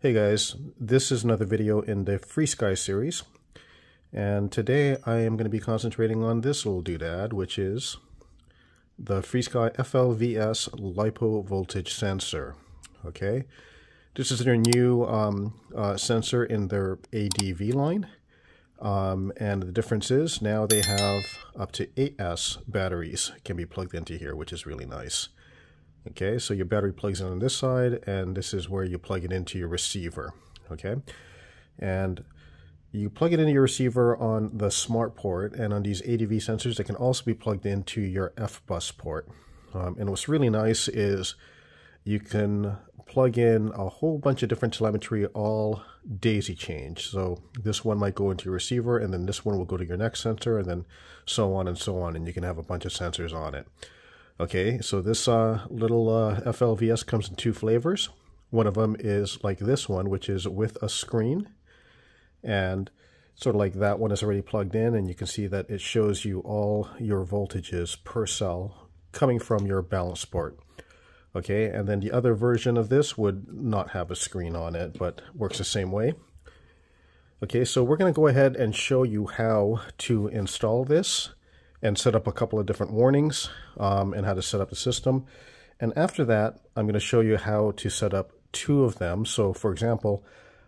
Hey guys, this is another video in the Frsky series, and today I am going to be concentrating on this little doodad, which is the Frsky FLVS LiPo voltage sensor. Okay, this is their new sensor in their ADV line, and the difference is now they have up to 8S batteries can be plugged into here, which is really nice. Okay, so your battery plugs in on this side, and this is where you plug it into your receiver. Okay, and you plug it into your receiver on the smart port, and on these ADV sensors, they can also be plugged into your F-bus port. And what's really nice is you can plug in a whole bunch of different telemetry, all daisy chain. So this one might go into your receiver, and then this one will go to your next sensor, and then so on and so on, and you can have a bunch of sensors on it. Okay, so this little FLVS comes in two flavors. One of them is like this one, which is with a screen, and sort of like that one is already plugged in, and you can see that it shows you all your voltages per cell coming from your balance port. Okay, and then the other version of this would not have a screen on it, but works the same way. Okay, so we're going to go ahead and show you how to install this and set up a couple of different warnings and how to set up the system. And after that, I'm going to show you how to set up two of them. So for example,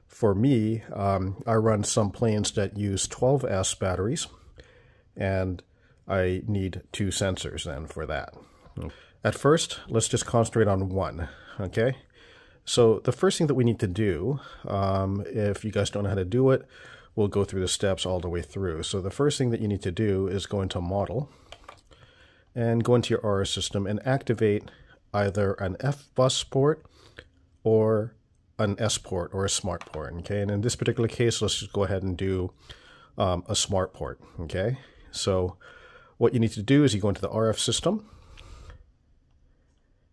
for me, I run some planes that use 12S batteries, and I need two sensors then for that. At first, let's just concentrate on one, okay? So the first thing that we need to do, if you guys don't know how to do it, we'll go through the steps all the way through. So the first thing that you need to do is go into Model and go into your RS system and activate either an F-bus port or an S port or a smart port. Okay, and in this particular case, let's just go ahead and do a smart port. Okay, so what you need to do is you go into the RF system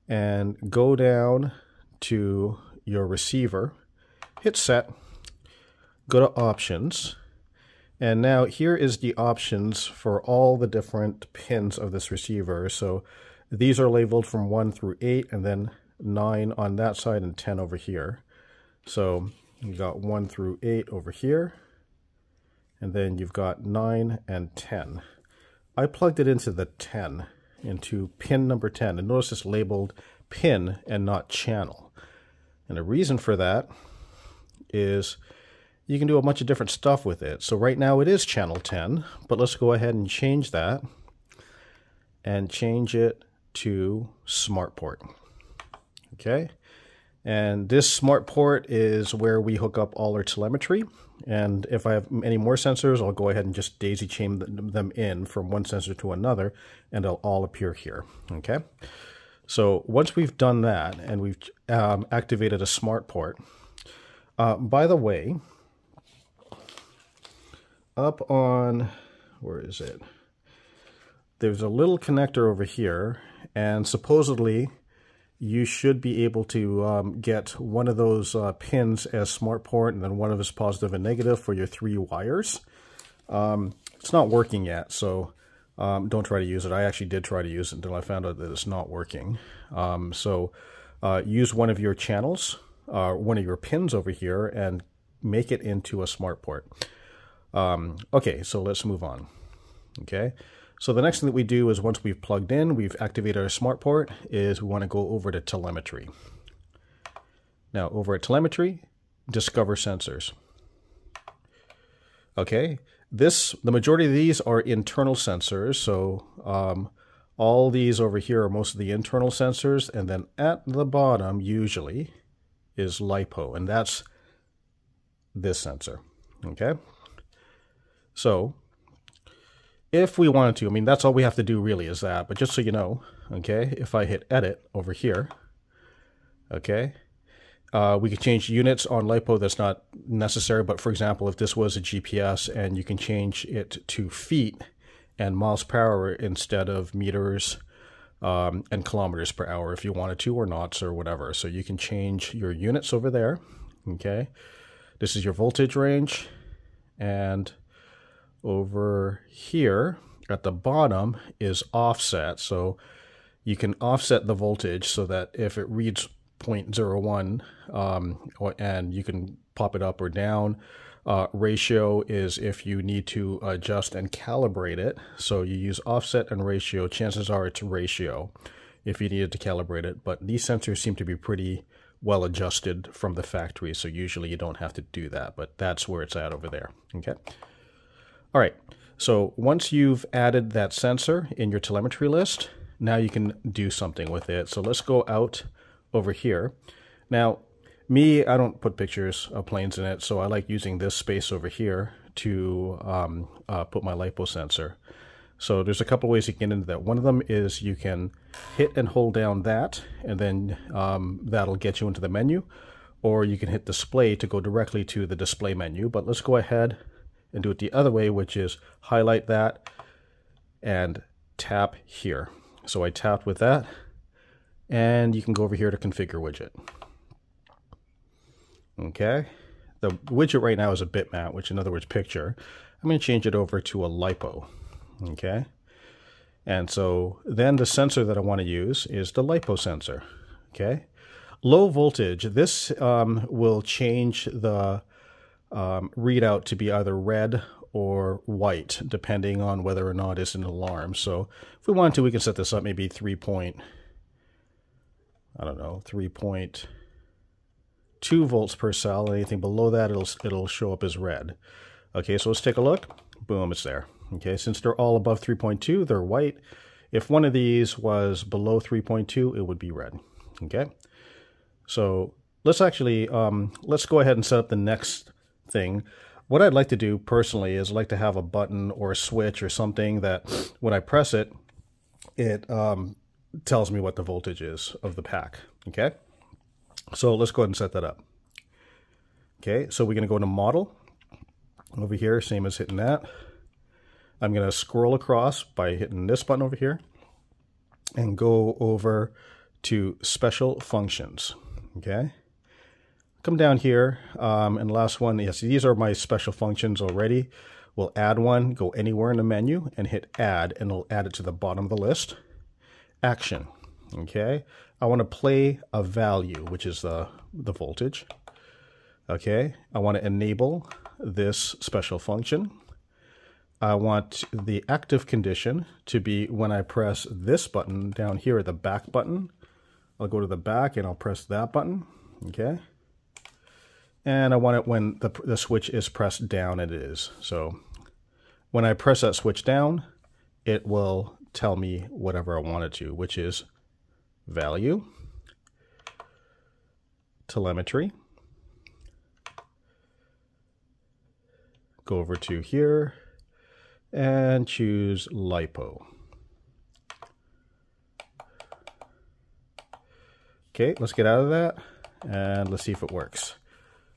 and go down to your receiver, hit set, go to options, and now here is the options for all the different pins of this receiver. So these are labeled from 1 through 8, and then 9 on that side and 10 over here. So you got 1 through 8 over here, and then you've got 9 and 10. I plugged it into the 10, into pin number 10, and notice it's labeled pin and not channel. And the reason for that is you can do a bunch of different stuff with it. So right now it is channel 10, but let's go ahead and change that and change it to smart port. Okay, and this smart port is where we hook up all our telemetry. And if I have any more sensors, I'll go ahead and just daisy chain them in from one sensor to another, and they'll all appear here. Okay, so once we've done that and we've activated a smart port, by the way, up on, where is it? There's a little connector over here, and supposedly you should be able to get one of those pins as smart port, and then one of is positive and negative for your 3 wires. It's not working yet, so don't try to use it. I actually did try to use it until I found out that it's not working. So use one of your channels, one of your pins over here, and make it into a smart port. Okay, so let's move on. Okay, so the next thing that we do is once we've plugged in, we've activated our smart port, is we want to go over to telemetry. Now over at telemetry, discover sensors. Okay, the majority of these are internal sensors, so all these over here are most of the internal sensors, and then at the bottom usually is LiPo, and that's this sensor. Okay, so if we wanted to, I mean, that's all we have to do really is that, but just so you know, okay, if I hit edit over here, okay, we could change units on LiPo. That's not necessary, but for example, if this was a GPS, and you can change it to feet and miles per hour instead of meters and kilometers per hour if you wanted to, or knots or whatever. So you can change your units over there. Okay, this is your voltage range, and over here at the bottom is offset. So you can offset the voltage so that if it reads 0.01, and you can pop it up or down. Ratio is if you need to adjust and calibrate it. So you use offset and ratio. Chances are it's ratio if you needed to calibrate it. But these sensors seem to be pretty well adjusted from the factory, so usually you don't have to do that, but that's where it's at over there. Okay. All right. So once you've added that sensor in your telemetry list, now you can do something with it. So let's go out over here. Now, I don't put pictures of planes in it, so I like using this space over here to put my LiPo sensor. So there's a couple ways you can get into that. One of them is you can hit and hold down that, and then that'll get you into the menu. Or you can hit display to go directly to the display menu. But let's go ahead and do it the other way, which is highlight that and tap here. So I tapped with that, and you can go over here to configure widget. Okay. The widget right now is a bitmap, which in other words picture. I'm going to change it over to a LiPo. Okay, and so then the sensor that I want to use is the LiPo sensor. Okay, low voltage, this will change the readout to be either red or white, depending on whether or not it's an alarm. So if we want to, we can set this up maybe 3.2 volts per cell. Anything below that, it'll show up as red. Okay, so let's take a look. Boom, it's there. Okay, since they're all above 3.2, they're white. If one of these was below 3.2, it would be red. Okay, so let's actually, let's go ahead and set up the next thing. What I'd like to do personally is I'd like to have a button or a switch or something that when I press it, it tells me what the voltage is of the pack. Okay, so let's go ahead and set that up. Okay, so we're going to go to model. Over here, same as hitting that. I'm going to scroll across by hitting this button over here and go over to special functions. Okay. Come down here, and last one, yes, these are my special functions already. We'll add one, go anywhere in the menu and hit add, and it'll add it to the bottom of the list. Action. Okay. I want to play a value, which is the voltage. Okay. I want to enable this special function. I want the active condition to be when I press this button down here, the back button. I'll go to the back and I'll press that button. Okay. And I want it when the switch is pressed down, and it is. So when I press that switch down, it will tell me whatever I want it to, which is value, telemetry. Go over to here and choose LiPo. Okay, let's get out of that and let's see if it works.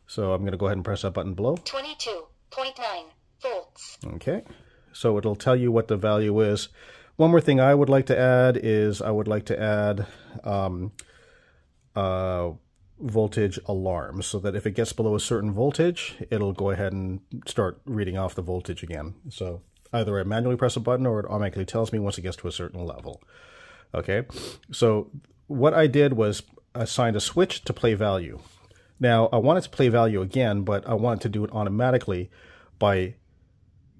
So I'm going to go ahead and press that button below. 22.9 volts. Okay, so it'll tell you what the value is. One more thing I would like to add is I would like to add voltage alarms, so that if it gets below a certain voltage, it'll go ahead and start reading off the voltage again. So either I manually press a button or it automatically tells me once it gets to a certain level. Okay, so what I did was assigned a switch to play value. Now I want it to play value again, but I want it to do it automatically by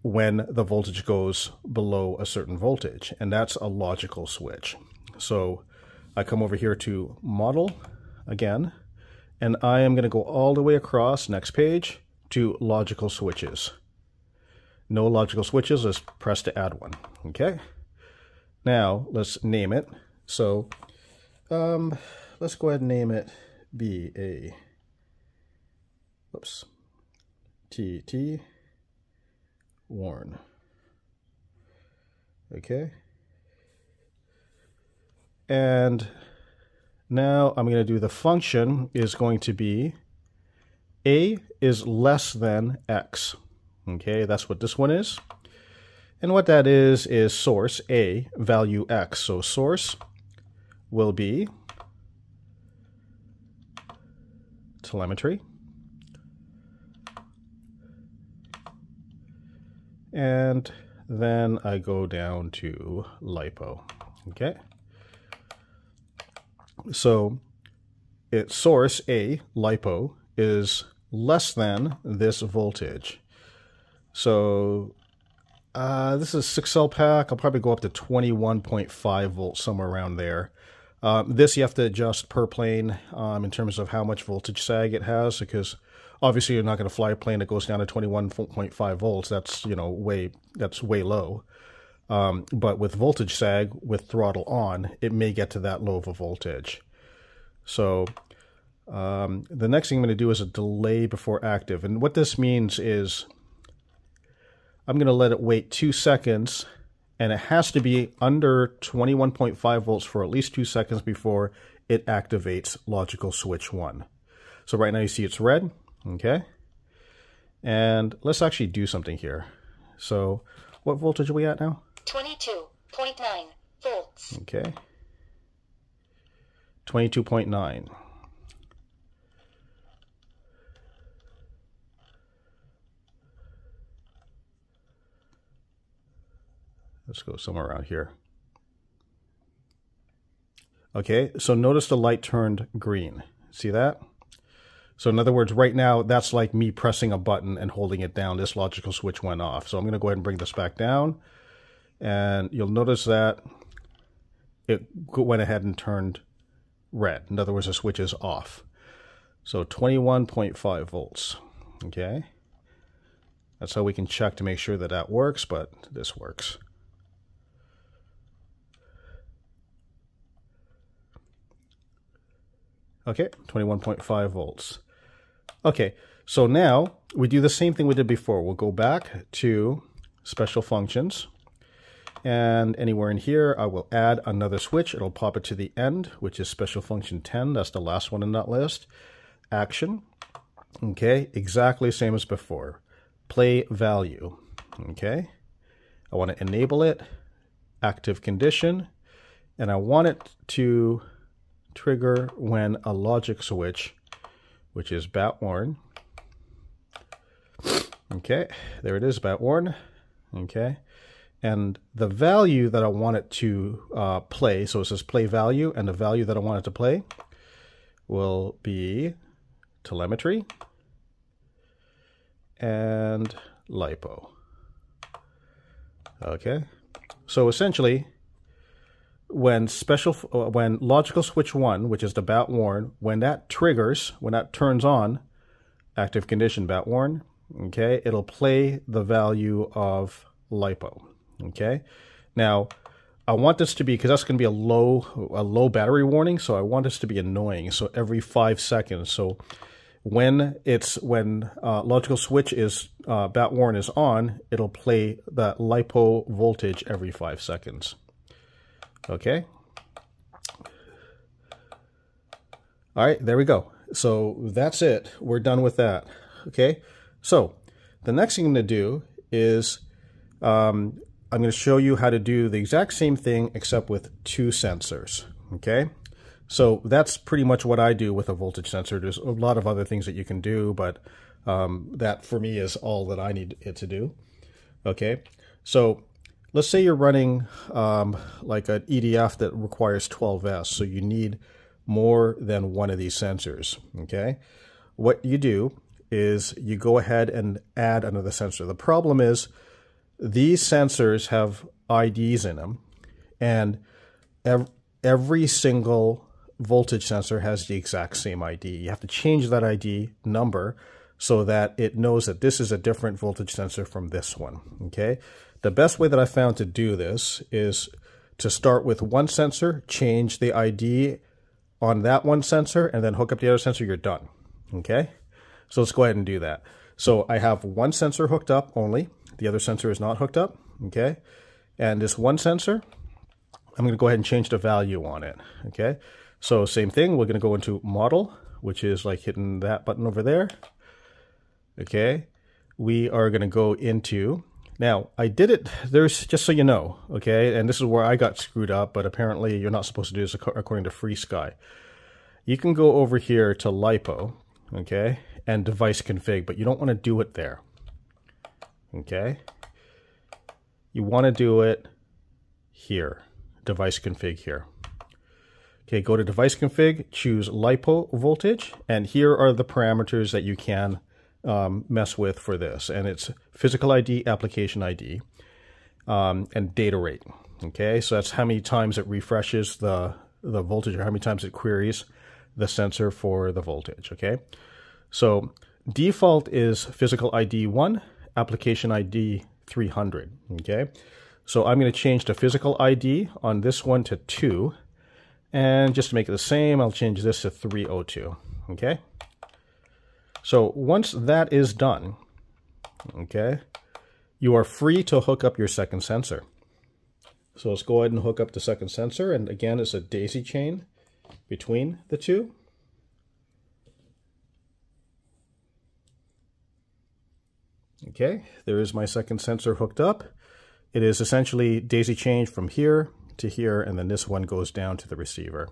when the voltage goes below a certain voltage, and that's a logical switch. So I come over here to model again, and I am going to go all the way across, next page, to logical switches. No logical switches, let's press to add one. Okay, now let's name it. So let's go ahead and name it TT Warn. Okay, and now I'm going to do the function is going to be A is less than X. Okay, that's what this one is. And what that is source A, value X. So source will be telemetry. And then I go down to LiPo. Okay. So its source, A, LiPo, is less than this voltage. So this is 6-cell pack. I'll probably go up to 21.5 volts, somewhere around there. This you have to adjust per plane in terms of how much voltage sag it has, because obviously you're not going to fly a plane that goes down to 21.5 volts. That's, you know, way low. But with voltage sag, with throttle on, it may get to that low of a voltage. So the next thing I'm going to do is a delay before active. And what this means is I'm going to let it wait 2 seconds, and it has to be under 21.5 volts for at least 2 seconds before it activates logical switch 1. So right now you see it's red, okay? And let's actually do something here. So what voltage are we at now? 22.9 volts. Okay. 22.9. Let's go somewhere around here. Okay, so notice the light turned green. See that? So in other words, right now, that's like me pressing a button and holding it down. This logical switch went off. So I'm going to go ahead and bring this back down. And you'll notice that it went ahead and turned red. In other words, the switch is off. So 21.5 volts. Okay? That's how we can check to make sure that that works, but this works. Okay, 21.5 volts. Okay, so now we do the same thing we did before. We'll go back to special functions. And anywhere in here, I will add another switch. It'll pop it to the end, which is special function 10. That's the last one in that list. Action. Okay, exactly same as before. Play value. Okay, I want to enable it. Active condition. And I want it to trigger when a logic switch, which is bat1. Okay, there it is, bat1. Okay, and the value that I want it to play, so it says play value, and the value that I want it to play will be telemetry and LiPo. Okay, so essentially, when logical switch 1, which is the bat1, when that triggers, when that turns on, active condition bat1, okay, it'll play the value of LiPo. Okay, now I want this to be, because that's going to be a low battery warning, so I want this to be annoying. So every 5 seconds. So when logical switch is bat1 is on, it'll play that LiPo voltage every 5 seconds. Okay. All right, there we go. So that's it. We're done with that. Okay. So the next thing I'm going to do is I'm going to show you how to do the exact same thing except with 2 sensors. Okay. So that's pretty much what I do with a voltage sensor. There's a lot of other things that you can do, but that for me is all that I need it to do. Okay. So let's say you're running like an EDF that requires 12S, so you need more than one of these sensors, okay? What you do is you go ahead and add another sensor. The problem is these sensors have IDs in them, and every single voltage sensor has the exact same ID. You have to change that ID number so that it knows that this is a different voltage sensor from this one, okay? The best way that I found to do this is to start with one sensor, change the ID on that one sensor, and then hook up the other sensor, you're done, okay? So let's go ahead and do that. So I have one sensor hooked up only. The other sensor is not hooked up, okay? And this one sensor, I'm going to go ahead and change the value on it, okay? So same thing, we're going to go into model, which is like hitting that button over there, okay? We are going to go into, now I did it, there's, just so you know, okay? And this is where I got screwed up, but apparently you're not supposed to do this according to Frsky. You can go over here to LiPo, okay? And device config, but you don't want to do it there. Okay, you want to do it here, device config here. Okay, go to device config, choose LiPo voltage, and here are the parameters that you can mess with for this. And it's physical ID, application ID, and data rate. Okay, so that's how many times it refreshes the voltage, or how many times it queries the sensor for the voltage. Okay, so default is physical ID 1, application ID 300. Okay, so I'm going to change the physical ID on this one to 2. And just to make it the same, I'll change this to 302, okay? So once that is done, okay, you are free to hook up your second sensor. So let's go ahead and hook up the second sensor, and again, it's a daisy chain between the two. Okay, there is my second sensor hooked up. It is essentially daisy chain from here to here, and then this one goes down to the receiver.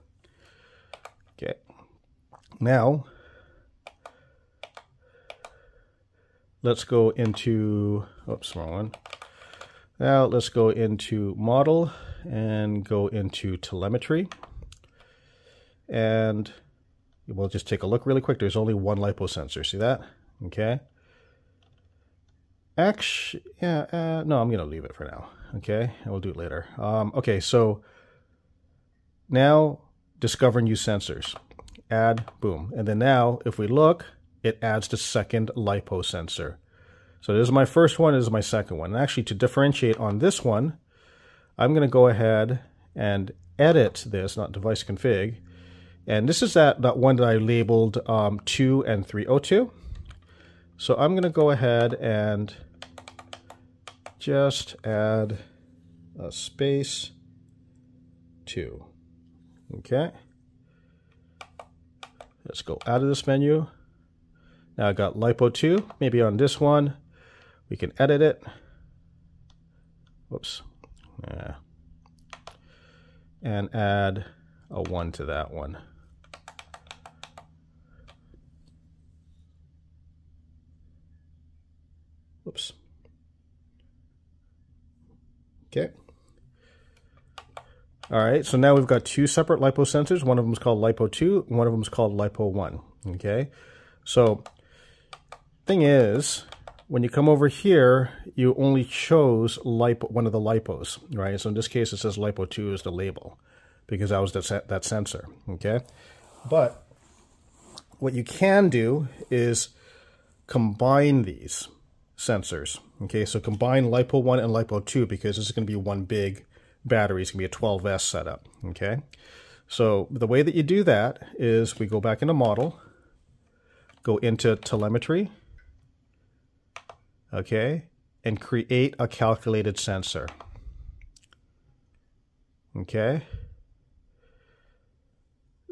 Okay, now let's go into, oops, wrong one. Now let's go into model and go into telemetry, and we'll just take a look really quick. There's only one LiPo sensor, see that? Okay. Actually, yeah, no, I'm going to leave it for now. Okay, and we'll do it later. Okay, so now discover new sensors. Add, boom. And then now, if we look, it adds the second LiPo sensor. So this is my first one, this is my second one. And actually, to differentiate on this one, I'm going to go ahead and edit this, not device config. And this is that one that I labeled 2 and 302. So I'm going to go ahead and just add a space 2. Okay. Let's go out of this menu. Now I got LiPo 2. Maybe on this one, we can edit it. Whoops. Yeah. And add a 1 to that one. Whoops. Okay. All right, so now we've got two separate LiPo sensors. One of them is called LiPo 2, one of them is called LiPo 1. Okay, so thing is, when you come over here, you only chose LiPo, one of the LiPos, right? So in this case, it says LiPo 2 is the label because that was that sensor. Okay, but what you can do is combine these sensors. Okay, so combine LiPo 1 and LiPo 2 because this is going to be one big battery. It's going to be a 12S setup. Okay, so the way that you do that is we go back into model, go into telemetry, okay, and create a calculated sensor. Okay,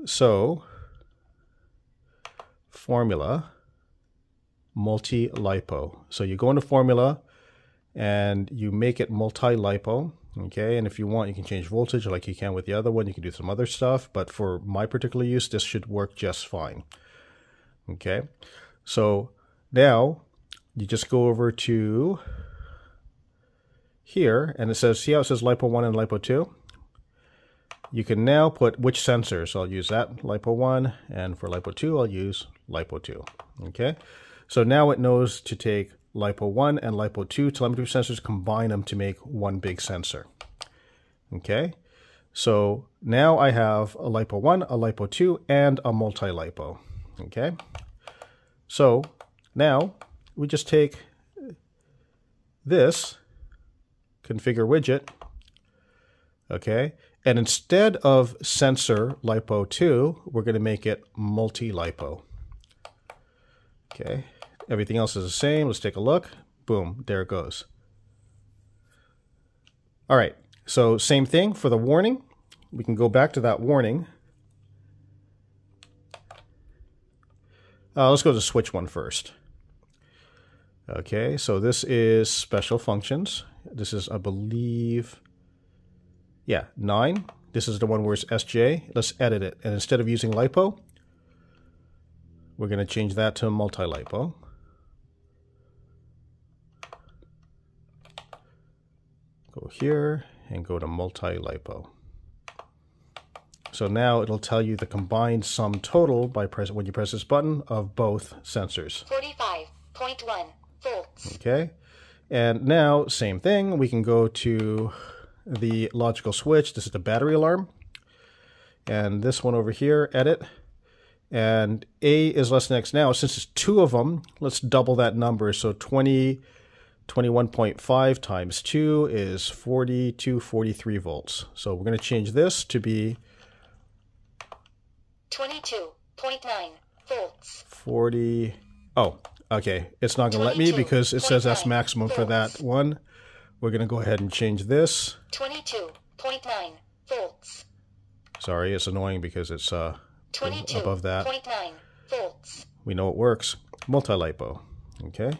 so formula, MultiLipo. So you go into formula and you make it MultiLipo. Okay, and if you want, you can change voltage like you can with the other one. You can do some other stuff, but for my particular use, this should work just fine. Okay, so now you just go over to here, and it says, see how it says LiPo 1 and LiPo 2? You can now put which sensor. So I'll use that, LiPo 1, and for LiPo 2, I'll use LiPo 2. Okay, so now it knows to take LiPo 1 and LiPo 2 telemetry sensors, combine them to make one big sensor. Okay, so now I have a LiPo 1, a LiPo 2, and a MultiLipo. Okay, so now we just take this, configure widget, okay, and instead of sensor LiPo 2, we're going to make it MultiLipo. Okay, everything else is the same. Let's take a look. Boom, there it goes. All right, so same thing for the warning. We can go back to that warning. Let's go to switch one first. Okay, so this is special functions. This is, I believe, yeah, 9. This is the one where it's SJ. Let's edit it. And instead of using LiPo, we're going to change that to MultiLipo. Go here and go to MultiLipo. So now it'll tell you the combined sum total by when you press this button of both sensors. 45.1 volts. Okay. And now, same thing, we can go to the logical switch. This is the battery alarm. And this one over here, edit. And A is less than X. Now, since it's two of them, let's double that number. So 21.5 times 2 is 4243 volts. So we're going to change this to be 22.9 volts. 40. Oh, okay. It's not going to let me because it says that's maximum for that one. We're going to go ahead and change this. 22.9 volts. Sorry, it's annoying because it's above that. 22.9 volts. We know it works. MultiLipo. Okay.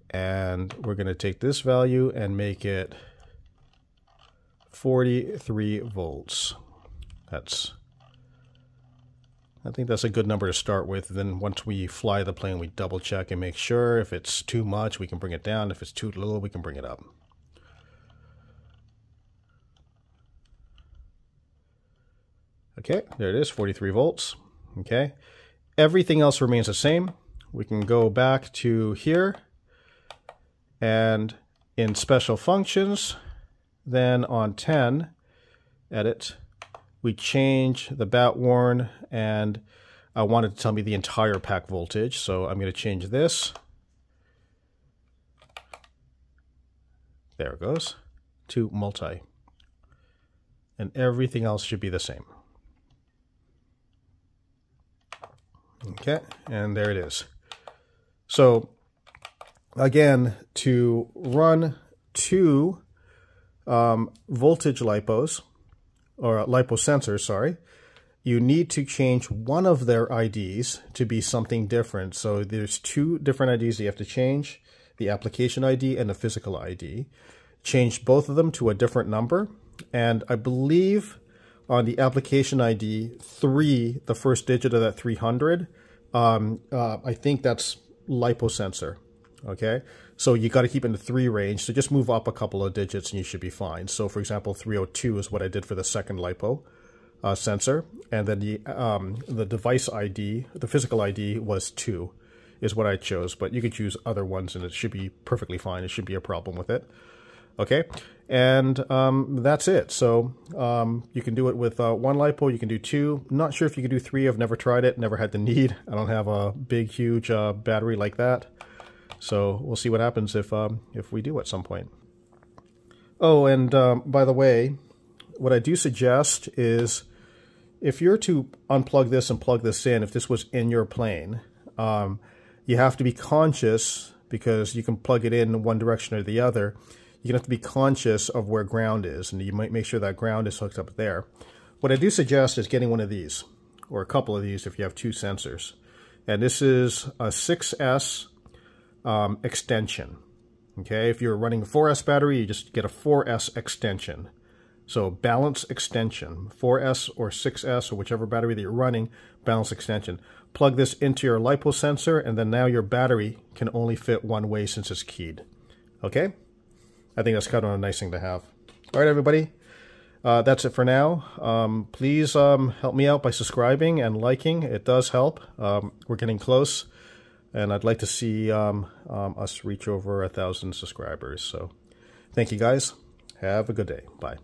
And we're going to take this value and make it 43 volts. I think that's a good number to start with. Then once we fly the plane, we double check and make sure. If it's too much, we can bring it down. If it's too little, we can bring it up. Okay, there it is, 43 volts. Okay, everything else remains the same. We can go back to here, and in special functions, then on 10, edit, we change the bat warn, and I wanted to tell me the entire pack voltage, so I'm going to change this. There it goes, to multi. And everything else should be the same. Okay, and there it is. So, again, to run two voltage lipos, or lipo sensors, sorry, you need to change one of their IDs to be something different. So there's two different IDs that you have to change, the application ID and the physical ID. Change both of them to a different number, and I believe on the application ID 3, the first digit of that 300, I think that's lipo sensor. Okay, so you got to keep in the 3 range, so just move up a couple of digits and you should be fine. So for example, 302 is what I did for the second lipo sensor, and then the device ID, the physical ID was 2 is what I chose, but you could choose other ones and it should be perfectly fine. It shouldn't be a problem with it. Okay, and that's it. So you can do it with 1 lipo, you can do 2. Not sure if you can do 3. I've never tried it, never had the need. I don't have a big, huge battery like that. So we'll see what happens if we do at some point. Oh, and by the way, what I do suggest is if you're to unplug this and plug this in, if this was in your plane, you have to be conscious, because you can plug it in one direction or the other. You're going to have to be conscious of where ground is, and you might make sure that ground is hooked up there. What I do suggest is getting one of these, or a couple of these if you have 2 sensors. And this is a 6S extension. Okay, if you're running a 4S battery, you just get a 4S extension. So balance extension, 4S or 6S or whichever battery that you're running, balance extension. Plug this into your lipo sensor, and then now your battery can only fit one way since it's keyed. Okay, I think that's kind of a nice thing to have. All right, everybody, that's it for now. Please help me out by subscribing and liking. It does help. We're getting close, and I'd like to see us reach over 1,000 subscribers. So thank you guys. Have a good day. Bye.